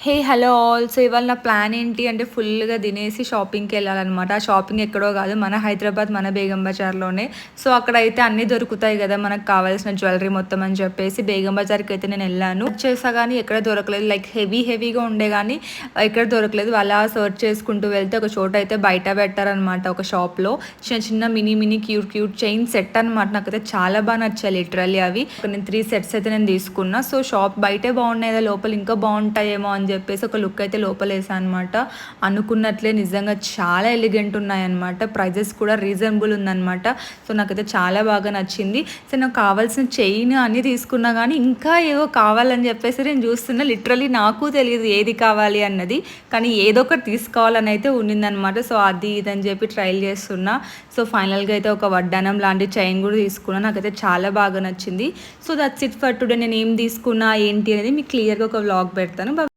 Hey hello all. So ఇవాళ నా plan ఏంటి అంటే ఫుల్గా తినేసి షాపింగ్కి వెళ్ళాలన్నమాట. ఆ షాపింగ్ ఎక్కడో కాదు, మన హైదరాబాద్ మన బేగం బజార్లోనే. సో అక్కడైతే అన్నీ దొరుకుతాయి కదా మనకు కావాల్సిన జ్యువెలరీ మొత్తం అని చెప్పేసి బేగం బజార్కి అయితే నేను వెళ్ళాను. సెర్చ్ చేసా కానీ ఎక్కడ దొరకలేదు, లైక్ హెవీగా ఉండే కానీ ఎక్కడ దొరకలేదు. అలా సర్చ్ చేసుకుంటూ వెళ్తే ఒక చోట అయితే బయట పెట్టారనమాట, ఒక షాప్లో చిన్న మినీ క్యూట్ చైన్ సెట్ అనమాట. నాకైతే చాలా బాగా నచ్చాయి లిటరల్లీ అవి. నేను 3 సెట్స్ అయితే నేను తీసుకున్నా. సో షాప్ బయటే బాగున్నాయి కదా, లోపల ఇంకా బాగుంటాయేమో అని చెప్పేసి ఒక లుక్ అయితే లోపల వేసాను అనమాట. అనుకున్నట్లే నిజంగా చాలా ఎలిగెంట్ ఉన్నాయన్నమాట. ప్రైజెస్ కూడా రీజనబుల్ ఉందన్నమాట. సో నాకైతే చాలా బాగా నచ్చింది. సో నాకు కావాల్సిన చైన్ అన్నీ తీసుకున్నా కానీ ఇంకా ఏవో కావాలని చెప్పేసి నేను చూస్తున్నా. లిటరలీ నాకు తెలియదు ఏది కావాలి అన్నది, కానీ ఏదో ఒకటి తీసుకోవాలని అయితే ఉన్నిందనమాట. సో అది ఇదని చెప్పి ట్రైల్ చేస్తున్నా. సో ఫైనల్గా అయితే ఒక వడ్డానం లాంటి చైన్ కూడా తీసుకున్నా. నాకైతే చాలా బాగా నచ్చింది. So that's it for today. నేను ఏం తీసుకున్నా ఏంటి అనేది మీకు క్లియర్గా ఒక వ్లాగ్ పెడతాను.